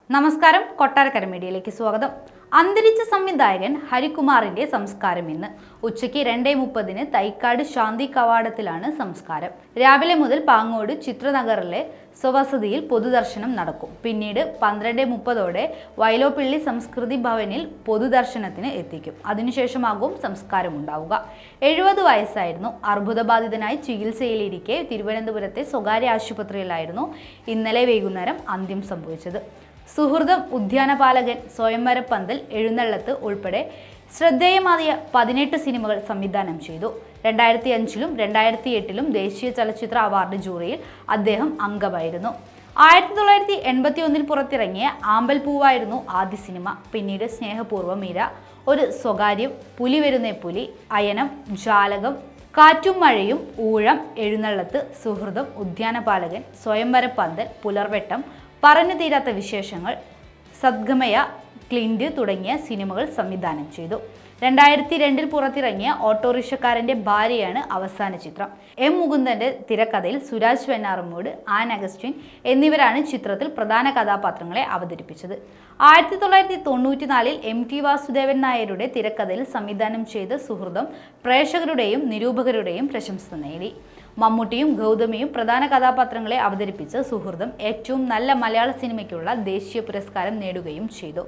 നമസ്കാരം, കൊട്ടാരക്കര മീഡിയയിലേക്ക് സ്വാഗതം. അന്തരിച്ച സംവിധായകൻ ഹരികുമാറിന്റെ സംസ്കാരം ഇന്ന് ഉച്ചയ്ക്ക് 2:30 തൈക്കാട് ശാന്തി കവാടത്തിലാണ് സംസ്കാരം. രാവിലെ മുതൽ പാങ്ങോട് ചിത്രനഗറിലെ സ്വവസതിയിൽ പൊതുദർശനം നടക്കും. പിന്നീട് 12:30 വയലോപ്പിള്ളി സംസ്കൃതി ഭവനിൽ പൊതുദർശനത്തിന് എത്തിക്കും. അതിനുശേഷമാകും സംസ്കാരം ഉണ്ടാവുക. 70 വയസ്സായിരുന്നു. അർബുദബാധിതനായി ചികിത്സയിലിരിക്കെ തിരുവനന്തപുരത്തെ സ്വകാര്യ ആശുപത്രിയിലായിരുന്നു ഇന്നലെ വൈകുന്നേരം അന്ത്യം സംഭവിച്ചത്. സുഹൃതം, ഉദ്യാനപാലകൻ, സ്വയംവരപ്പന്തൽ, എഴുന്നള്ളത്ത് ഉൾപ്പെടെ ശ്രദ്ധേയമായ 18 സിനിമകൾ സംവിധാനം ചെയ്തു. 2005-ലും 2008-ലും ദേശീയ ചലച്ചിത്ര അവാർഡ് ജൂറിയിൽ അദ്ദേഹം അംഗമായിരുന്നു. 1981-ൽ പുറത്തിറങ്ങിയ ആമ്പൽപ്പൂവായിരുന്നു ആദ്യ സിനിമ. പിന്നീട് സ്നേഹപൂർവ്വം മീര, ഒരു സ്വകാര്യം, പുലി വരുന്നേ പുലി, അയനം, ജാലകം, കാറ്റും മഴയും, ഊഴം, എഴുന്നള്ളത്ത്, സുഹൃതം, ഉദ്യാനപാലകൻ, സ്വയംവരപ്പന്തൽ, പുലർവെട്ടം, പറഞ്ഞു തീരാത്ത വിശേഷങ്ങൾ, സദ്ഗമയ, ക്ലിൻറ്റ് തുടങ്ങിയ സിനിമകൾ സംവിധാനം ചെയ്തു. 2002-ൽ പുറത്തിറങ്ങിയ ഓട്ടോറിക്ഷക്കാരൻ്റെ ഭാര്യയാണ് അവസാന ചിത്രം. എം മുകുന്ദന്റെ തിരക്കഥയിൽ സുരാജ് വെഞ്ഞാറമൂട്, ആൻ അഗസ്റ്റിൻ എന്നിവരാണ് ചിത്രത്തിൽ പ്രധാന കഥാപാത്രങ്ങളെ അവതരിപ്പിച്ചത്. 1994-ൽ MT വാസുദേവൻ നായരുടെ തിരക്കഥയിൽ സംവിധാനം ചെയ്ത സുഹൃതം പ്രേക്ഷകരുടെയും നിരൂപകരുടെയും പ്രശംസ നേടി. മമ്മൂട്ടിയും ഗൗതമിയും പ്രധാന കഥാപാത്രങ്ങളെ അവതരിപ്പിച്ച സുഹൃതം ഏറ്റവും നല്ല മലയാള സിനിമയ്ക്കുള്ള ദേശീയ പുരസ്കാരം നേടുകയും ചെയ്തു.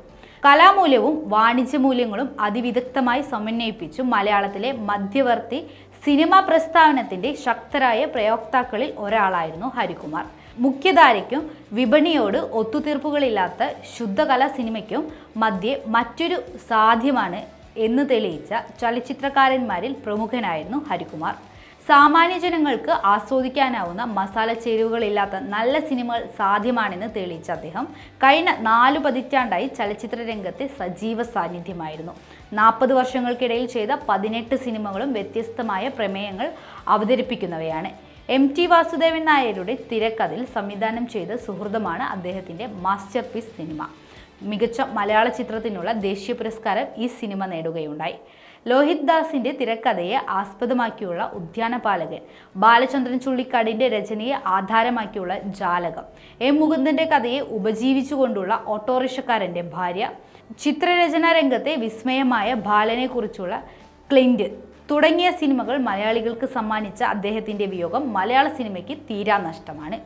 കലാമൂല്യവും വാണിജ്യമൂല്യങ്ങളും അതിവിദഗ്ധമായി സമന്വയിപ്പിച്ചു മലയാളത്തിലെ മധ്യവർത്തി സിനിമാ പ്രസ്ഥാനത്തിന്റെ ശക്തരായ പ്രയോക്താക്കളിൽ ഒരാളായിരുന്നു ഹരികുമാർ. മുഖ്യധാരയ്ക്കും വിപണിയോട് ഒത്തുതീർപ്പുകളില്ലാത്ത ശുദ്ധകലാ സിനിമയ്ക്കും മധ്യേ മറ്റൊരു സാധ്യമാണ് എന്ന് തെളിയിച്ച ചലച്ചിത്രകാരന്മാരിൽ പ്രമുഖനായിരുന്നു ഹരികുമാർ. സാമാന്യ ജനങ്ങൾക്ക് ആസ്വദിക്കാനാവുന്ന മസാല ചേരുവകളില്ലാത്ത നല്ല സിനിമകൾ സാധ്യമാണെന്ന് തെളിയിച്ച അദ്ദേഹം കഴിഞ്ഞ 4 പതിറ്റാണ്ടായി ചലച്ചിത്ര രംഗത്തെ സജീവ സാന്നിധ്യമായിരുന്നു. 40 വർഷങ്ങൾക്കിടയിൽ ചെയ്ത 18 സിനിമകളും വ്യത്യസ്തമായ പ്രമേയങ്ങൾ അവതരിപ്പിക്കുന്നവയാണ്. MT വാസുദേവൻ നായരുടെ തിരക്കഥയിൽ സംവിധാനം ചെയ്ത സുഹൃതമാണ് അദ്ദേഹത്തിൻ്റെ മാസ്റ്റർ പീസ് സിനിമ. മികച്ച മലയാള ചിത്രത്തിനുള്ള ദേശീയ പുരസ്കാരം ഈ സിനിമ നേടുകയുണ്ടായി. ലോഹിത് ദാസിന്റെ തിരക്കഥയെ ആസ്പദമാക്കിയുള്ള ഉദ്യാനപാലകൻ, ബാലചന്ദ്രൻ ചുള്ളിക്കാടിന്റെ രചനയെ ആധാരമാക്കിയുള്ള ജാലകം, എം മുകുന്ദന്റെ കഥയെ ഉപജീവിച്ചുകൊണ്ടുള്ള ഓട്ടോറിക്ഷക്കാരന്റെ ഭാര്യ, ചിത്രരചനാ രംഗത്തെ വിസ്മയമായ ബാലനെക്കുറിച്ചുള്ള ക്ലിൻറ്റ് തുടങ്ങിയ സിനിമകൾ മലയാളികൾക്ക് സമ്മാനിച്ച അദ്ദേഹത്തിന്റെ വിയോഗം മലയാള സിനിമയ്ക്ക് തീരാനഷ്ടമാണ്.